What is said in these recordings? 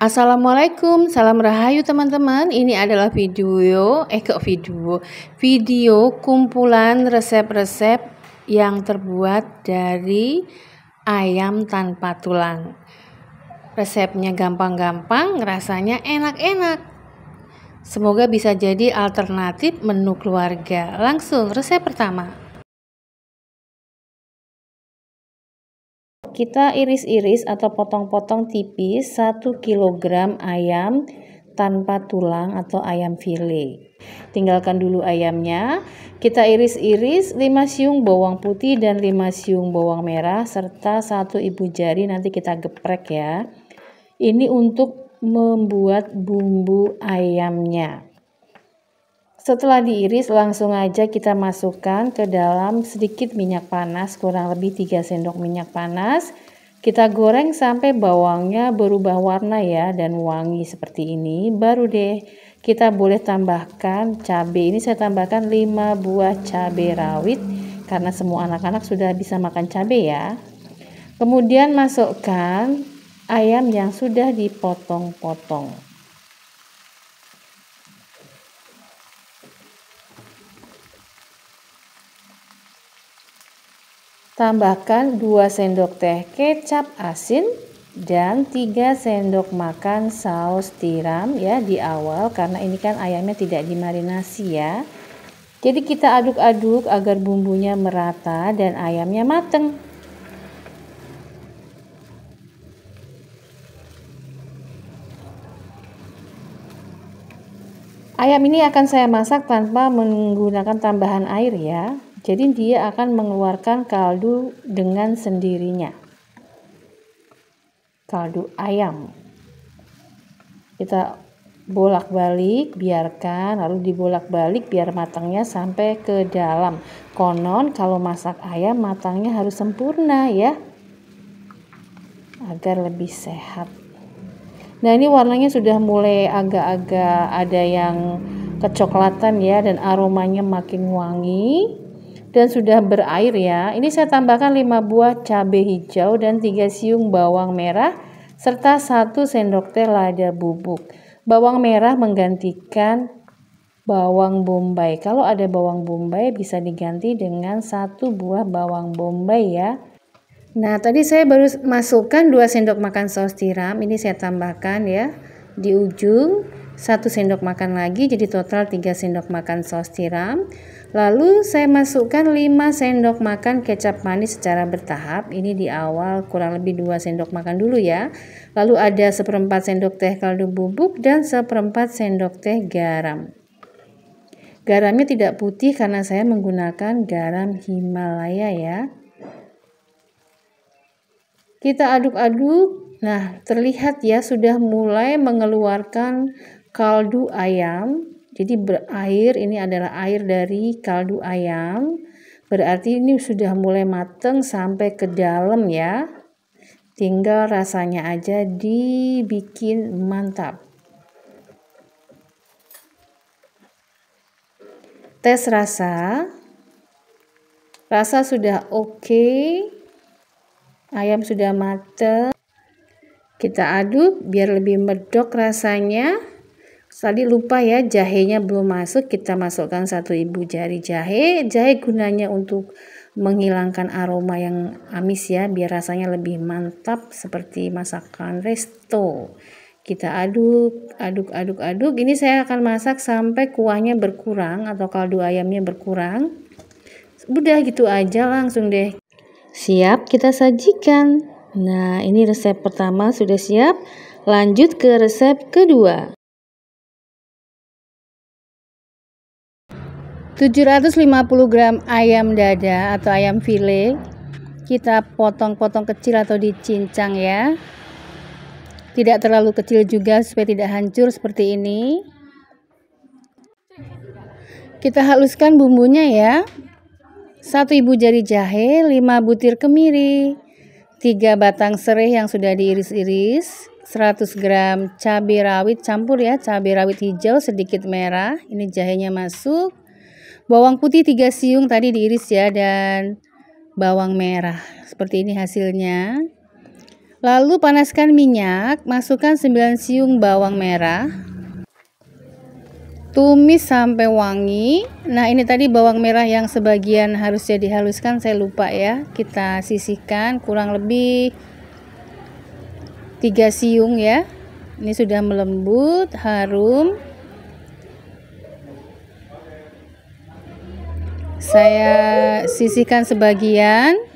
Assalamualaikum, salam rahayu teman-teman. Ini adalah video kumpulan resep-resep yang terbuat dari ayam tanpa tulang. Resepnya gampang-gampang, rasanya enak-enak. Semoga bisa jadi alternatif menu keluarga. Langsung resep pertama. Kita iris-iris atau potong-potong tipis 1 kg ayam tanpa tulang atau ayam file. Tinggalkan dulu ayamnya. Kita iris-iris 5 siung bawang putih dan 5 siung bawang merah serta 1 ibu jari, nanti kita geprek ya. Ini untuk membuat bumbu ayamnya. Setelah diiris, langsung aja kita masukkan ke dalam sedikit minyak panas, kurang lebih 3 sendok minyak panas. Kita goreng sampai bawangnya berubah warna ya dan wangi seperti ini. Baru deh kita boleh tambahkan cabai. Ini saya tambahkan 5 buah cabai rawit karena semua anak-anak sudah bisa makan cabai ya. Kemudian masukkan ayam yang sudah dipotong-potong. Tambahkan 2 sendok teh kecap asin dan 3 sendok makan saus tiram ya di awal, karena ini kan ayamnya tidak dimarinasi ya. Jadi kita aduk-aduk agar bumbunya merata dan ayamnya mateng. Ayam ini akan saya masak tanpa menggunakan tambahan air ya. Jadi dia akan mengeluarkan kaldu dengan sendirinya. Kaldu ayam. Kita bolak-balik, biarkan, lalu dibolak-balik biar matangnya sampai ke dalam. Konon kalau masak ayam matangnya harus sempurna ya, agar lebih sehat. Nah, ini warnanya sudah mulai agak-agak ada yang kecoklatan ya, dan aromanya makin wangi. Dan sudah berair ya. Ini saya tambahkan 5 buah cabai hijau dan 3 siung bawang merah serta 1 sendok teh lada bubuk. Bawang merah menggantikan bawang bombay. Kalau ada bawang bombay bisa diganti dengan 1 buah bawang bombay ya. Nah, tadi saya baru masukkan 2 sendok makan saus tiram. Ini saya tambahkan ya di ujung 1 sendok makan lagi, jadi total 3 sendok makan saus tiram. Lalu saya masukkan 5 sendok makan kecap manis secara bertahap. Ini di awal kurang lebih 2 sendok makan dulu ya. Lalu ada 1/4 sendok teh kaldu bubuk dan 1/4 sendok teh garam. Garamnya tidak putih karena saya menggunakan garam Himalaya ya. Kita aduk-aduk. Nah, terlihat ya sudah mulai mengeluarkan kaldu ayam. Jadi berair, ini adalah air dari kaldu ayam. Berarti ini sudah mulai mateng sampai ke dalam ya. Tinggal rasanya aja dibikin mantap. Tes rasa. Rasa sudah oke. Ayam sudah mateng. Kita aduk biar lebih medok rasanya. Tadi lupa ya, jahenya belum masuk, kita masukkan 1 ibu jari jahe. Jahe gunanya untuk menghilangkan aroma yang amis ya, biar rasanya lebih mantap seperti masakan resto. Kita aduk. Ini saya akan masak sampai kuahnya berkurang atau kaldu ayamnya berkurang. Udah gitu aja, langsung deh. Siap kita sajikan. Nah, ini resep pertama sudah siap. Lanjut ke resep kedua. 750 gram ayam dada atau ayam file kita potong-potong kecil atau dicincang ya, tidak terlalu kecil juga supaya tidak hancur seperti ini. Kita haluskan bumbunya ya. 1 ibu jari jahe, 5 butir kemiri, 3 batang serai yang sudah diiris-iris, 100 gram cabai rawit campur ya, cabai rawit hijau sedikit merah, ini jahenya masuk. Bawang putih 3 siung tadi diiris ya, dan bawang merah. Seperti ini hasilnya. Lalu panaskan minyak, masukkan 9 siung bawang merah. Tumis sampai wangi. Nah, ini tadi bawang merah yang sebagian harusnya dihaluskan, saya lupa ya. Kita sisihkan kurang lebih 3 siung ya. Ini sudah melembut, harum. Saya sisihkan sebagian.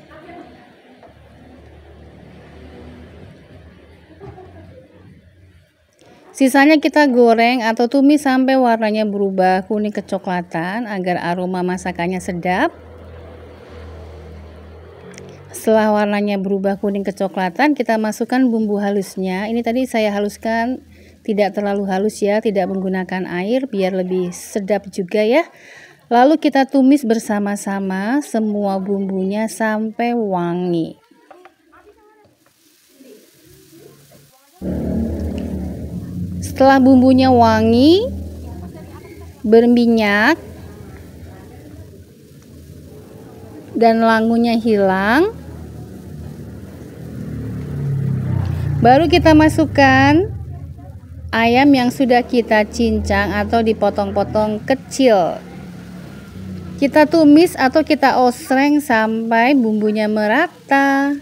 Sisanya kita goreng atau tumis sampai warnanya berubah kuning kecoklatan agar aroma masakannya sedap. Setelah warnanya berubah kuning kecoklatan, kita masukkan bumbu halusnya. Ini tadi saya haluskan tidak terlalu halus ya, tidak menggunakan air biar lebih sedap juga ya. Lalu kita tumis bersama-sama semua bumbunya sampai wangi. Setelah bumbunya wangi, berminyak, dan langunya hilang, baru kita masukkan ayam yang sudah kita cincang atau dipotong-potong kecil. Kita tumis atau kita osreng sampai bumbunya merata.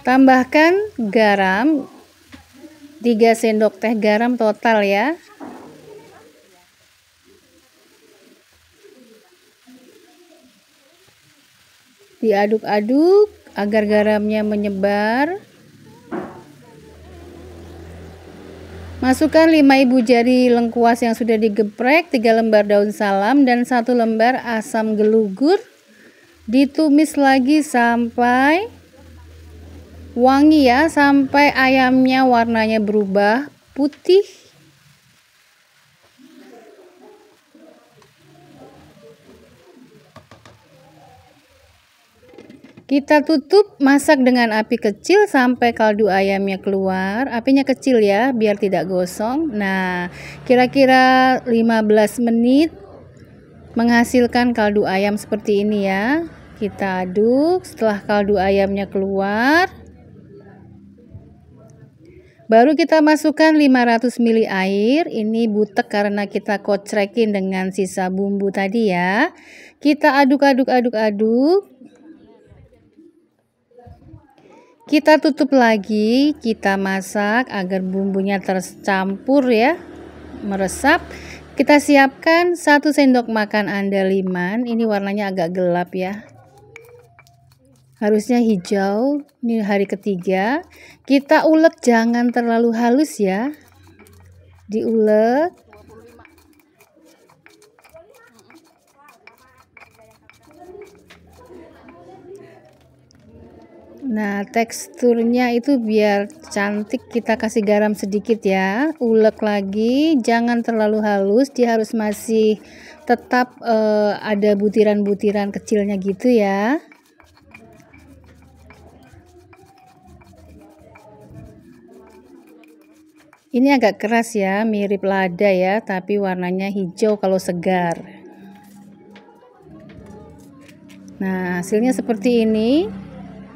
Tambahkan garam, 3 sendok teh garam total ya. Diaduk-aduk agar garamnya menyebar. Masukkan 5 ibu jari lengkuas yang sudah digeprek, 3 lembar daun salam, dan 1 lembar asam gelugur. Ditumis lagi sampai wangi ya, sampai ayamnya warnanya berubah putih. Kita tutup, masak dengan api kecil sampai kaldu ayamnya keluar. Apinya kecil ya, biar tidak gosong. Nah, kira-kira 15 menit menghasilkan kaldu ayam seperti ini ya. Kita aduk, setelah kaldu ayamnya keluar, baru kita masukkan 500 ml air. Ini butek karena kita kocrekin dengan sisa bumbu tadi ya. Kita aduk-aduk. Kita tutup lagi, kita masak agar bumbunya tercampur ya, meresap. Kita siapkan 1 sendok makan andaliman. Ini warnanya agak gelap ya. Harusnya hijau. Ini hari ketiga. Kita ulek, jangan terlalu halus ya. Diulek. Nah, teksturnya itu biar cantik kita kasih garam sedikit ya. Ulek lagi, jangan terlalu halus, dia harus masih tetap ada butiran-butiran kecilnya gitu ya. Ini agak keras ya, mirip lada ya, tapi warnanya hijau kalau segar. Nah, hasilnya seperti ini.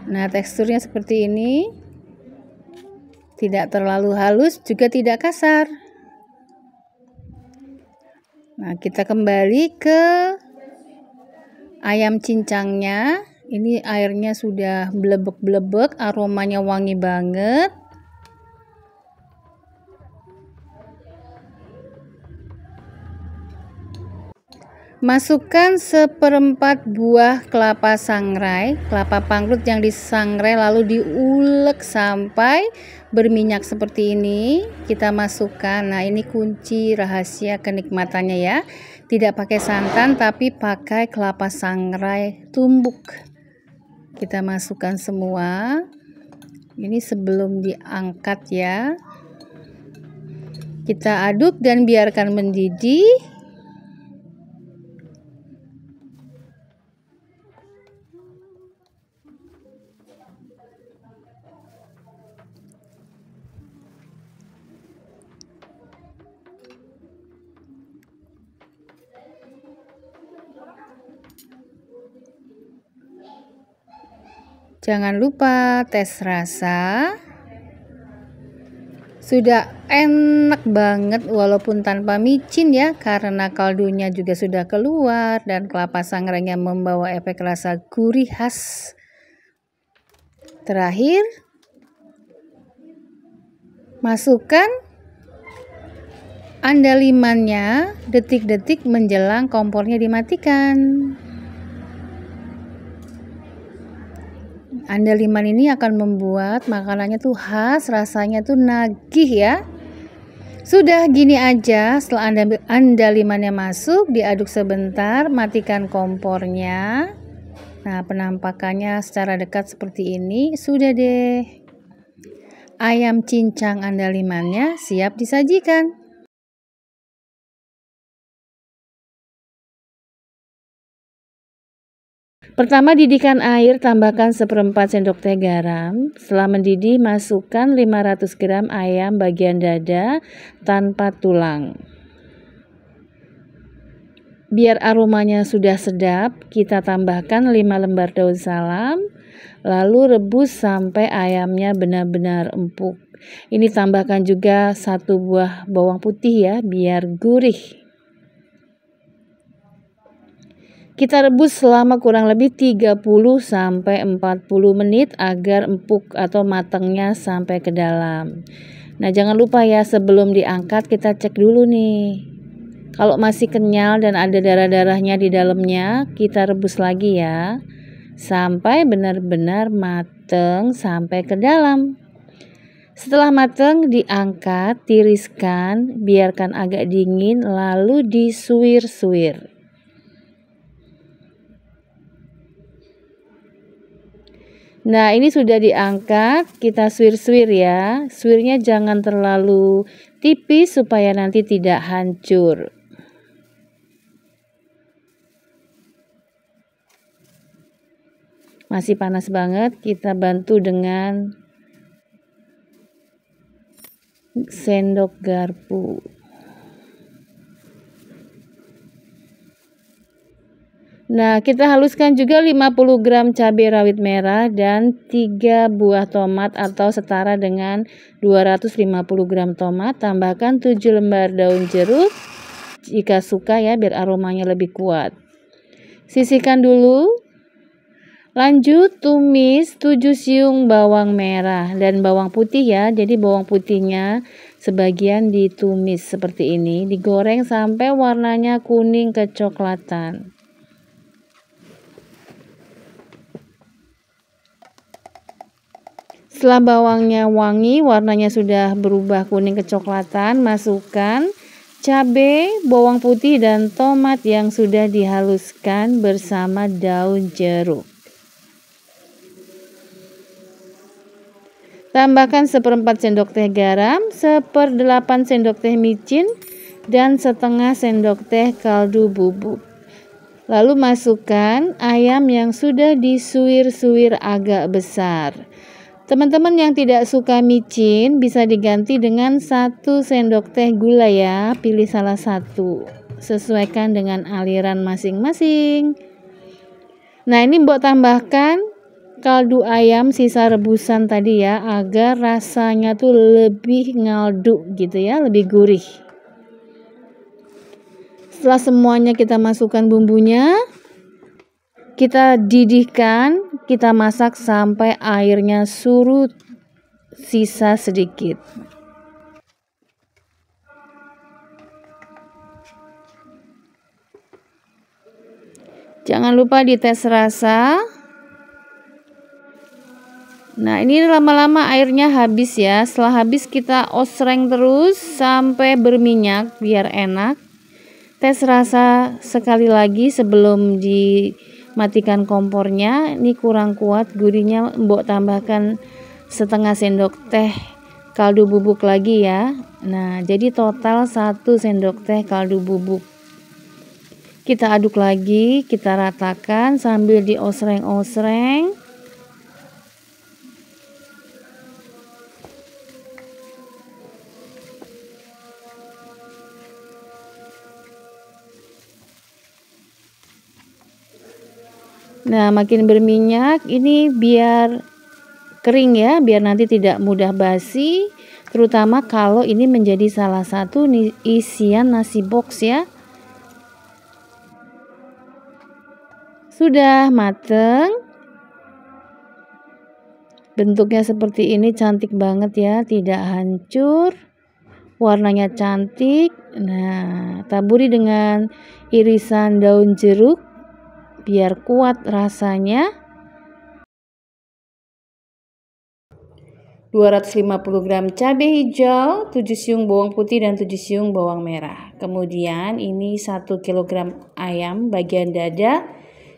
Nah, teksturnya seperti ini. Tidak terlalu halus, juga tidak kasar. Nah, kita kembali ke ayam cincangnya. Ini airnya sudah blebek-blebek, aromanya wangi banget. Masukkan 1/4 buah kelapa sangrai, kelapa panglut yang disangrai lalu diulek sampai berminyak seperti ini. Kita masukkan. Nah, ini kunci rahasia kenikmatannya ya. Tidak pakai santan tapi pakai kelapa sangrai tumbuk. Kita masukkan semua. Ini sebelum diangkat ya. Kita aduk dan biarkan mendidih. Jangan lupa tes rasa. Sudah enak banget walaupun tanpa micin ya, karena kaldunya juga sudah keluar dan kelapa sangrai yang membawa efek rasa gurih khas. Terakhir, masukkan andalimannya detik-detik menjelang kompornya dimatikan. Andaliman ini akan membuat makanannya tuh khas, rasanya tuh nagih ya. Sudah gini aja, setelah andalimannya masuk, diaduk sebentar, matikan kompornya. Nah, penampakannya secara dekat seperti ini, sudah deh. Ayam cincang andalimannya siap disajikan. Pertama, didihkan air, tambahkan 1/4 sendok teh garam. Setelah mendidih, masukkan 500 gram ayam bagian dada tanpa tulang. Biar aromanya sudah sedap, kita tambahkan 5 lembar daun salam, lalu rebus sampai ayamnya benar-benar empuk. Ini tambahkan juga 1 buah bawang putih ya, biar gurih. Kita rebus selama kurang lebih 30-40 menit agar empuk atau matangnya sampai ke dalam. Nah, jangan lupa ya, sebelum diangkat kita cek dulu nih. Kalau masih kenyal dan ada darah-darahnya di dalamnya, kita rebus lagi ya. Sampai benar-benar matang sampai ke dalam. Setelah matang, diangkat, tiriskan, biarkan agak dingin, lalu disuir-suir. Nah, ini sudah diangkat, kita suir-suir ya. Suirnya jangan terlalu tipis supaya nanti tidak hancur. Masih panas banget, kita bantu dengan sendok garpu. Nah, kita haluskan juga 50 gram cabai rawit merah dan 3 buah tomat atau setara dengan 250 gram tomat. Tambahkan 7 lembar daun jeruk jika suka ya, biar aromanya lebih kuat. Sisihkan dulu. Lanjut tumis 7 siung bawang merah dan bawang putih ya. Jadi bawang putihnya sebagian ditumis seperti ini, digoreng sampai warnanya kuning kecoklatan. Setelah bawangnya wangi, warnanya sudah berubah kuning kecoklatan, masukkan cabai, bawang putih, dan tomat yang sudah dihaluskan bersama daun jeruk. Tambahkan 1/4 sendok teh garam, 1/8 sendok teh micin, dan setengah sendok teh kaldu bubuk. Lalu masukkan ayam yang sudah disuir-suir agak besar. Teman-teman yang tidak suka micin bisa diganti dengan 1 sendok teh gula ya, pilih salah satu, sesuaikan dengan aliran masing-masing. Nah, ini Mbok tambahkan kaldu ayam sisa rebusan tadi ya, agar rasanya tuh lebih ngaldu gitu ya, lebih gurih. Setelah semuanya kita masukkan bumbunya, kita didihkan, kita masak sampai airnya surut sisa sedikit. Jangan lupa dites rasa. Nah, ini lama-lama airnya habis ya. Setelah habis kita osreng terus sampai berminyak biar enak. Tes rasa sekali lagi sebelum dimatikan kompornya. Ini kurang kuat gurihnya, Mbok tambahkan setengah sendok teh kaldu bubuk lagi ya. Nah, jadi total 1 sendok teh kaldu bubuk. Kita aduk lagi, kita ratakan sambil diosreng-osreng. Nah, makin berminyak ini biar kering ya, biar nanti tidak mudah basi, terutama kalau ini menjadi salah satu isian nasi box ya. Sudah mateng. Bentuknya seperti ini, cantik banget ya, tidak hancur. Warnanya cantik. Nah, taburi dengan irisan daun jeruk biar kuat rasanya. 250 gram cabai hijau, 7 siung bawang putih dan 7 siung bawang merah. Kemudian ini 1 kg ayam bagian dada.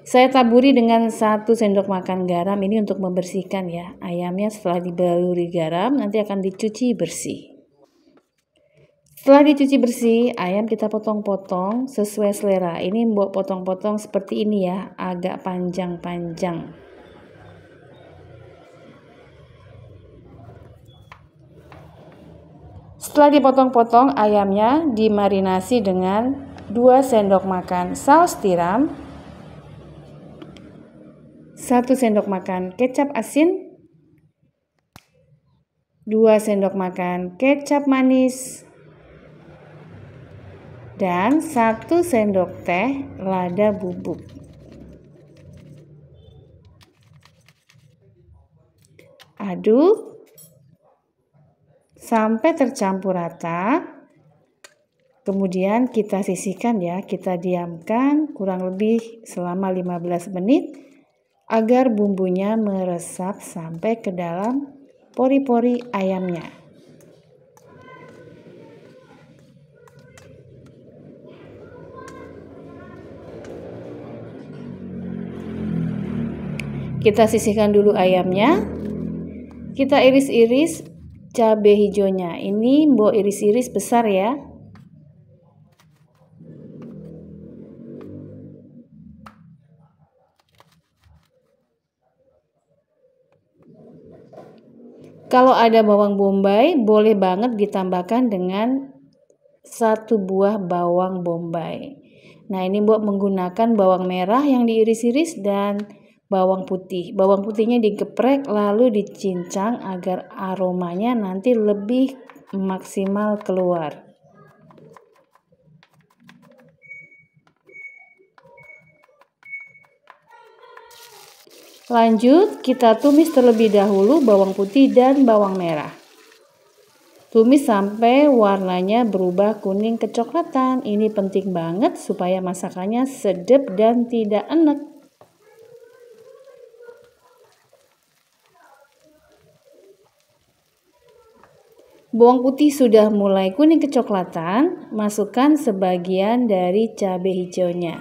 Saya taburi dengan 1 sendok makan garam, ini untuk membersihkan ya. Ayamnya setelah dibaluri garam nanti akan dicuci bersih. Setelah dicuci bersih, ayam kita potong-potong sesuai selera. Ini mbok potong-potong seperti ini ya, agak panjang-panjang. Setelah dipotong-potong, ayamnya dimarinasi dengan 2 sendok makan saus tiram, 1 sendok makan kecap asin, 2 sendok makan kecap manis, dan 1 sendok teh lada bubuk. Aduk sampai tercampur rata. Kemudian kita sisihkan ya, kita diamkan kurang lebih selama 15 menit agar bumbunya meresap sampai ke dalam pori-pori ayamnya. Kita sisihkan dulu ayamnya. Kita iris-iris cabai hijaunya. Ini mbok iris-iris besar ya. Kalau ada bawang bombay, boleh banget ditambahkan dengan 1 buah bawang bombay. Nah, ini mbok menggunakan bawang merah yang diiris-iris dan bawang putih. Bawang putihnya digeprek lalu dicincang agar aromanya nanti lebih maksimal keluar. Lanjut, kita tumis terlebih dahulu bawang putih dan bawang merah. Tumis sampai warnanya berubah kuning kecoklatan. Ini penting banget supaya masakannya sedap dan tidak enek. Bawang putih sudah mulai kuning kecoklatan, masukkan sebagian dari cabai hijaunya.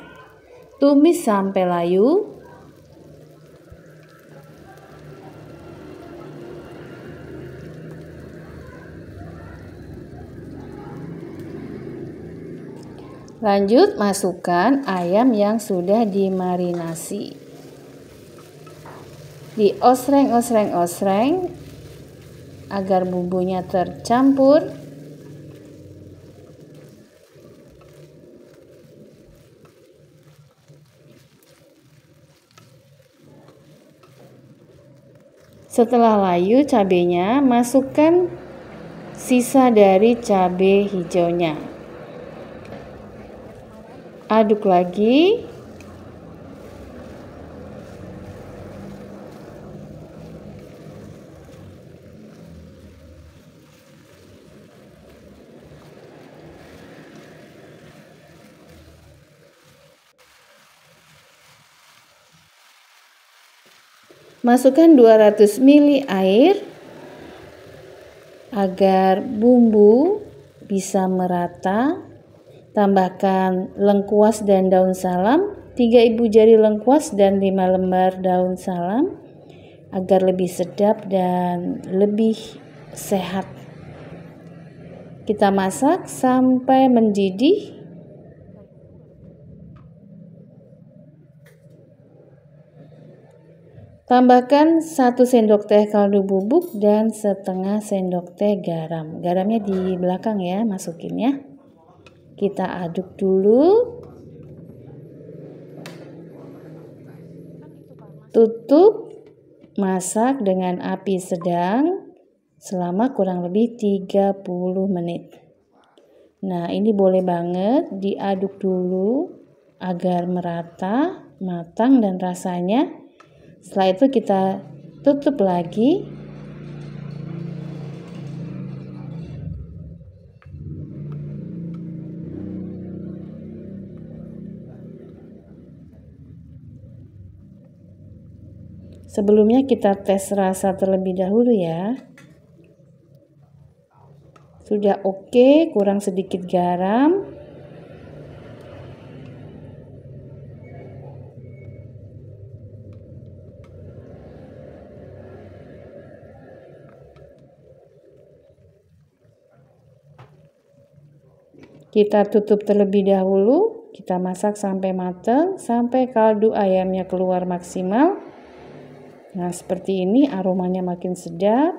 Tumis sampai layu. Lanjut, masukkan ayam yang sudah dimarinasi. Diosreng-osreng-osreng agar bumbunya tercampur. Setelah layu cabenya, masukkan sisa dari cabai hijaunya. Aduk lagi. Masukkan 200 ml air agar bumbu bisa merata. Tambahkan lengkuas dan daun salam, 3 ibu jari lengkuas dan 5 lembar daun salam agar lebih sedap dan lebih sehat. Kita masak sampai mendidih. Tambahkan 1 sendok teh kaldu bubuk dan setengah sendok teh garam. Garamnya di belakang ya, masukin ya. Kita aduk dulu. Tutup, masak dengan api sedang selama kurang lebih 30 menit. Nah, ini boleh banget diaduk dulu agar merata, matang dan rasanya. Setelah itu kita tutup lagi. Sebelumnya kita tes rasa terlebih dahulu ya. Sudah oke, kurang sedikit garam. Kita tutup terlebih dahulu, kita masak sampai matang, sampai kaldu ayamnya keluar maksimal. Nah, seperti ini aromanya makin sedap.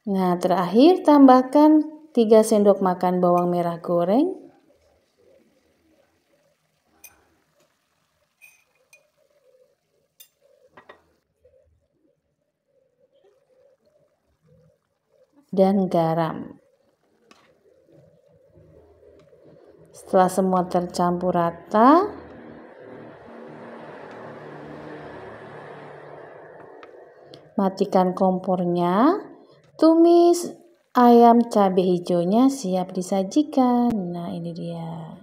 Nah, terakhir tambahkan 3 sendok makan bawang merah goreng. Dan garam. Setelah semua tercampur rata, matikan kompornya, tumis ayam cabai hijaunya siap disajikan. Nah, ini dia.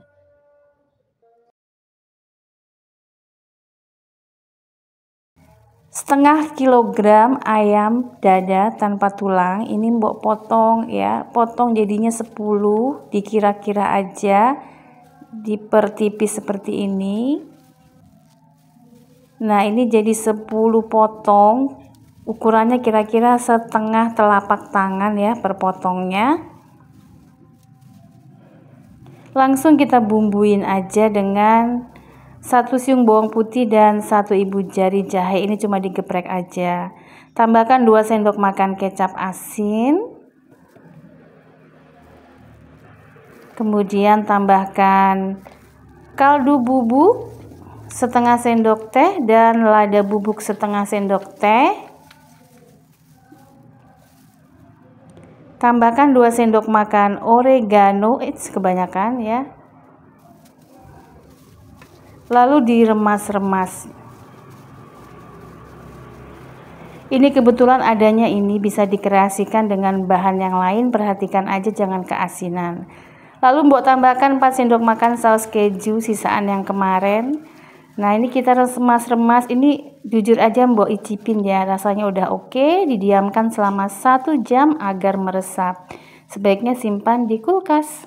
Setengah kilogram ayam dada tanpa tulang, ini mbok potong ya, potong jadinya 10, dikira-kira aja, dipertipis seperti ini. Nah, ini jadi 10 potong, ukurannya kira-kira setengah telapak tangan ya per potongnya. Langsung kita bumbuin aja dengan 1 siung bawang putih dan 1 ibu jari jahe, ini cuma digeprek aja. Tambahkan 2 sendok makan kecap asin. Kemudian tambahkan kaldu bubuk setengah sendok teh dan lada bubuk setengah sendok teh. Tambahkan 2 sendok makan oregano, kebanyakan ya. Lalu diremas-remas. Ini kebetulan adanya ini, bisa dikreasikan dengan bahan yang lain, perhatikan aja jangan keasinan. Lalu mbok tambahkan 4 sendok makan saus keju sisaan yang kemarin. Nah, ini kita remas-remas, ini jujur aja mbok icipin ya, rasanya udah oke. Didiamkan selama 1 jam agar meresap. Sebaiknya simpan di kulkas.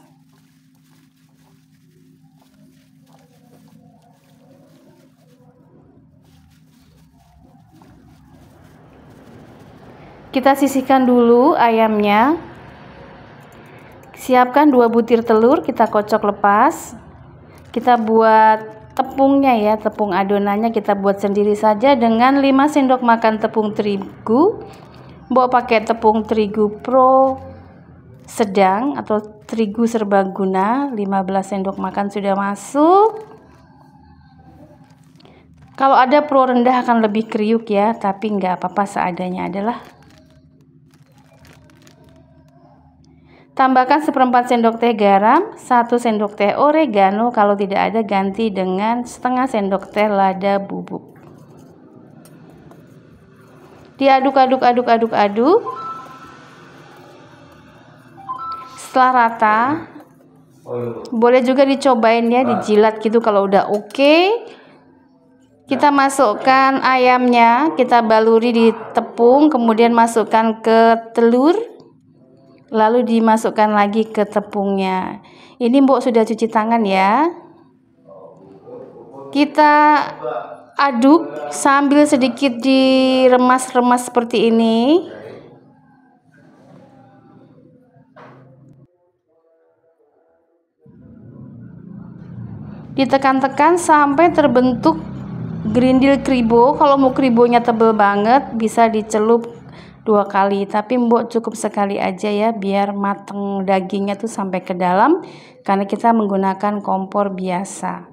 Kita sisihkan dulu ayamnya. Siapkan 2 butir telur, kita kocok lepas. Kita buat tepungnya ya, tepung adonannya kita buat sendiri saja dengan 5 sendok makan tepung terigu. Mbok pakai tepung terigu pro sedang atau terigu serbaguna, 15 sendok makan sudah masuk. Kalau ada pro rendah akan lebih kriuk ya, tapi nggak apa-apa, seadanya adalah. Tambahkan 1/4 sendok teh garam, 1 sendok teh oregano, kalau tidak ada ganti dengan setengah sendok teh lada bubuk. Diaduk-aduk. Setelah rata, boleh juga dicobain ya, dijilat gitu kalau udah oke. Kita masukkan ayamnya, kita baluri di tepung, kemudian masukkan ke telur. Lalu dimasukkan lagi ke tepungnya. Ini mbok sudah cuci tangan ya. Kita aduk sambil sedikit diremas-remas seperti ini. Ditekan-tekan sampai terbentuk gerindil kribo. Kalau mau kribonya tebel banget, bisa dicelup 2 kali, tapi mbok cukup sekali aja ya biar mateng dagingnya tuh sampai ke dalam karena kita menggunakan kompor biasa.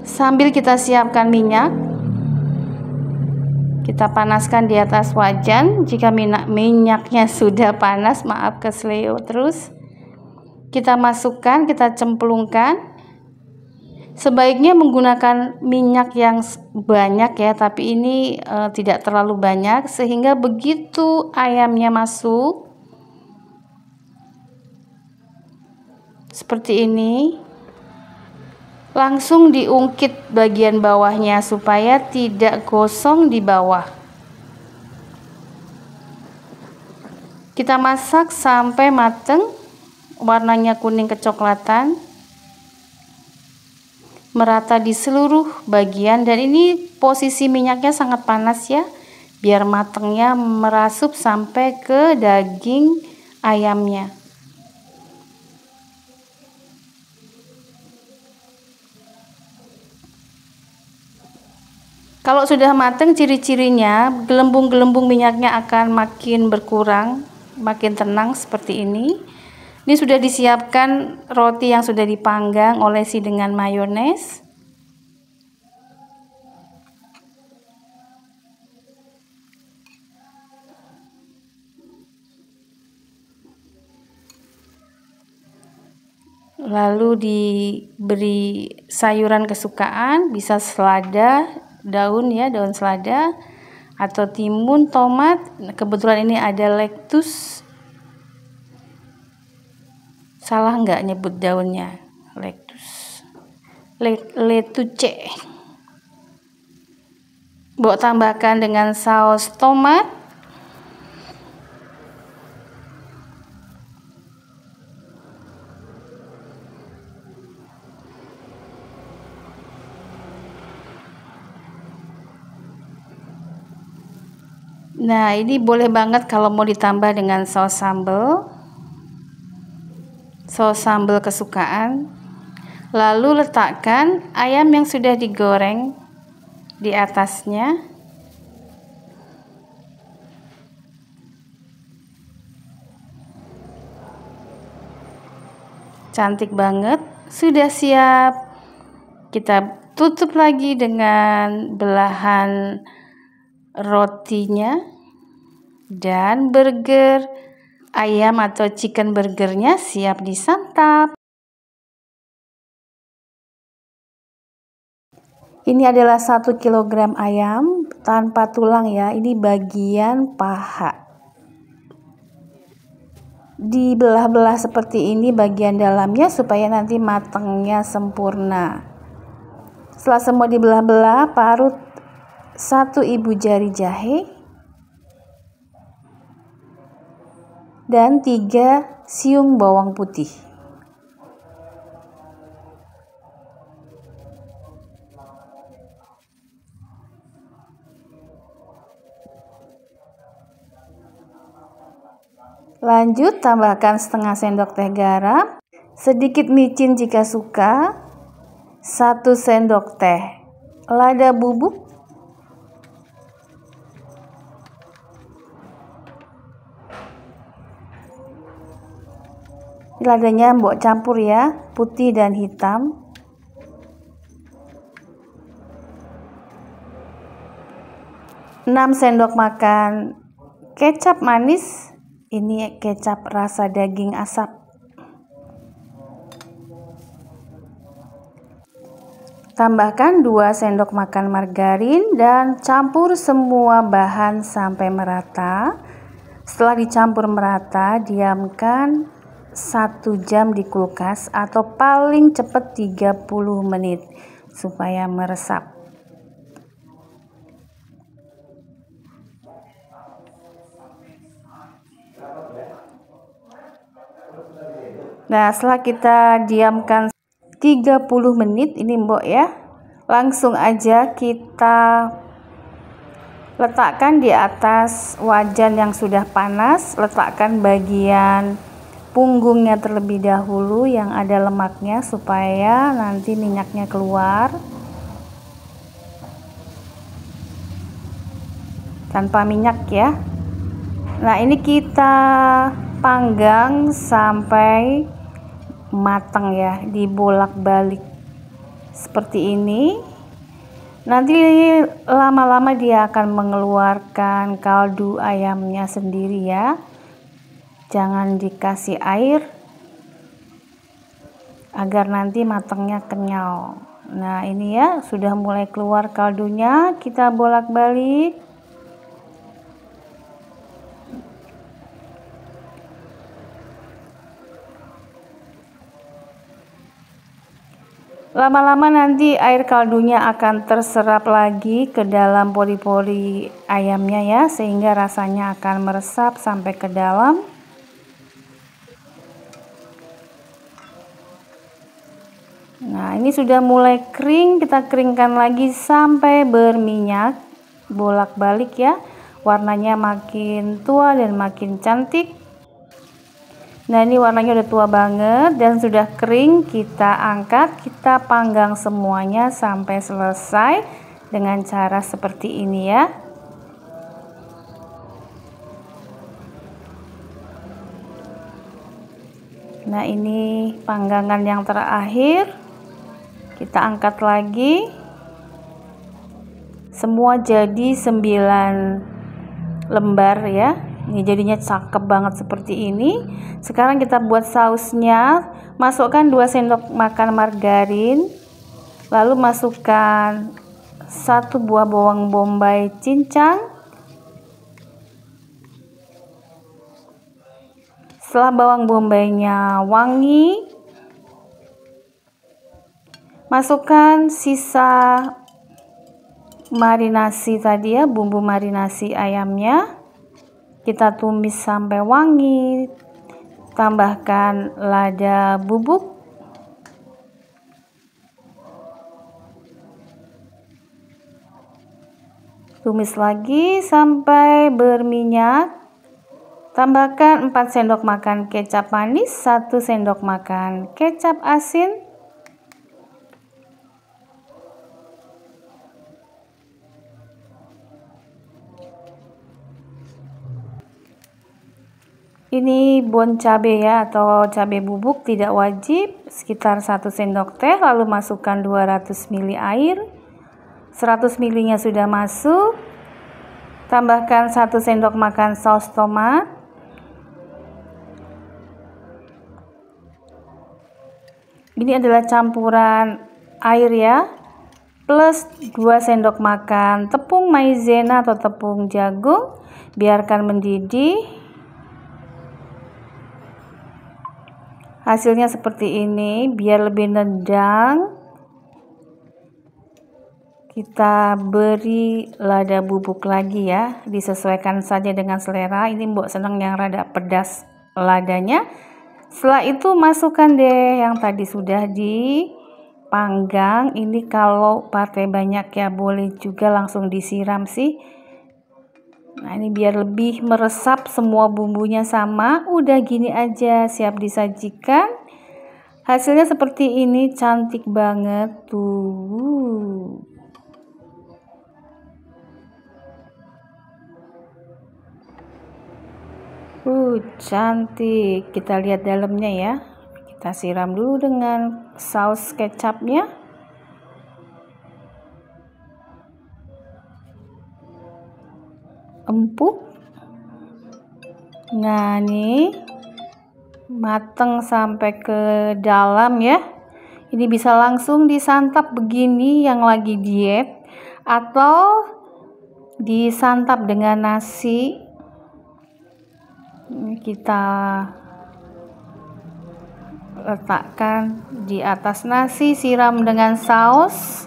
Sambil kita siapkan minyak, kita panaskan di atas wajan. Jika minyaknya sudah panas, maaf kesleo terus, kita masukkan, kita cemplungkan. Sebaiknya menggunakan minyak yang banyak ya, tapi ini tidak terlalu banyak sehingga begitu ayamnya masuk seperti ini, langsung diungkit bagian bawahnya supaya tidak gosong di bawah. Kita masak sampai mateng, warnanya kuning kecoklatan, merata di seluruh bagian, dan ini posisi minyaknya sangat panas ya biar matangnya merasup sampai ke daging ayamnya. Kalau sudah matang, ciri-cirinya gelembung-gelembung minyaknya akan makin berkurang, makin tenang seperti ini. Ini sudah disiapkan roti yang sudah dipanggang, olesi dengan mayones. Lalu diberi sayuran kesukaan, bisa selada, daun ya, daun selada atau timun, tomat. Kebetulan ini ada lettuce. Salah nggak nyebut daunnya, lettuce, lettuce. Mbok tambahkan dengan saus tomat. Nah, ini boleh banget kalau mau ditambah dengan saus sambal kesukaan. Lalu letakkan ayam yang sudah digoreng di atasnya. Cantik banget, sudah siap. Kita tutup lagi dengan belahan rotinya, dan burger ayam atau chicken burgernya siap disantap. Ini adalah 1 kg ayam tanpa tulang ya, ini bagian paha. Dibelah-belah seperti ini bagian dalamnya supaya nanti matangnya sempurna. Setelah semua dibelah-belah, parut 1 ibu jari jahe dan 3 siung bawang putih. Lanjut, tambahkan setengah sendok teh garam, sedikit micin jika suka, 1 sendok teh lada bubuk, ladanya mbok campur ya, putih dan hitam. Enam sendok makan kecap manis, ini kecap rasa daging asap. Tambahkan 2 sendok makan margarin dan campur semua bahan sampai merata. Setelah dicampur merata, diamkan 1 jam di kulkas atau paling cepat 30 menit supaya meresap. Nah, setelah kita diamkan 30 menit ini mbok ya, langsung aja kita letakkan di atas wajan yang sudah panas. Letakkan bagian punggungnya terlebih dahulu yang ada lemaknya supaya nanti minyaknya keluar. tanpa minyak ya. Nah, ini kita panggang sampai matang ya, dibolak-balik seperti ini. Nanti lama-lama dia akan mengeluarkan kaldu ayamnya sendiri ya. Jangan dikasih air agar nanti matangnya kenyal. Nah, ini ya sudah mulai keluar kaldunya, kita bolak-balik. Lama-lama nanti air kaldunya akan terserap lagi ke dalam pori-pori ayamnya ya, sehingga rasanya akan meresap sampai ke dalam. Nah, ini sudah mulai kering, kita keringkan lagi sampai berminyak, bolak-balik ya. Warnanya makin tua dan makin cantik. Nah, ini warnanya udah tua banget dan sudah kering. Kita angkat, kita panggang semuanya sampai selesai dengan cara seperti ini ya. Nah, ini panggangan yang terakhir. Kita angkat lagi. Semua jadi 9 lembar ya. Ini jadinya cakep banget seperti ini. Sekarang kita buat sausnya. Masukkan 2 sendok makan margarin. Lalu masukkan 1 buah bawang bombay cincang. Setelah bawang bombaynya wangi, masukkan sisa marinasi tadi ya, bumbu marinasi ayamnya. Kita tumis sampai wangi. Tambahkan lada bubuk. Tumis lagi sampai berminyak. Tambahkan 4 sendok makan kecap manis, 1 sendok makan kecap asin. Ini bon cabai ya, atau cabai bubuk, tidak wajib, sekitar 1 sendok teh. Lalu masukkan 200 ml air. 100 ml nya sudah masuk. Tambahkan 1 sendok makan saus tomat. Ini adalah campuran air ya, plus 2 sendok makan tepung maizena atau tepung jagung. Biarkan mendidih. Hasilnya seperti ini, biar lebih nendang. Kita beri lada bubuk lagi ya, disesuaikan saja dengan selera. Ini mbok seneng yang rada pedas ladanya. Setelah itu masukkan deh yang tadi sudah dipanggang. Ini kalau pakai banyak ya, boleh juga langsung disiram sih. Nah, ini biar lebih meresap, semua bumbunya sama. Udah gini aja, siap disajikan. Hasilnya seperti ini, cantik banget tuh. Cantik. Kita lihat dalamnya ya. Kita siram dulu dengan saus kecapnya. Empuk. Nah, nih mateng sampai ke dalam ya. Ini bisa langsung disantap begini yang lagi diet, atau disantap dengan nasi. Ini kita letakkan di atas nasi, siram dengan saus.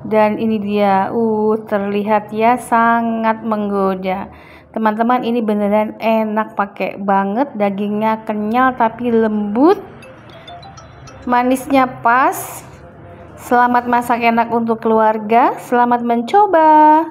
Dan ini dia, terlihat ya, sangat menggoda. Teman-teman, ini beneran enak, pakai banget, dagingnya kenyal tapi lembut, manisnya pas. Selamat masak enak untuk keluarga, selamat mencoba.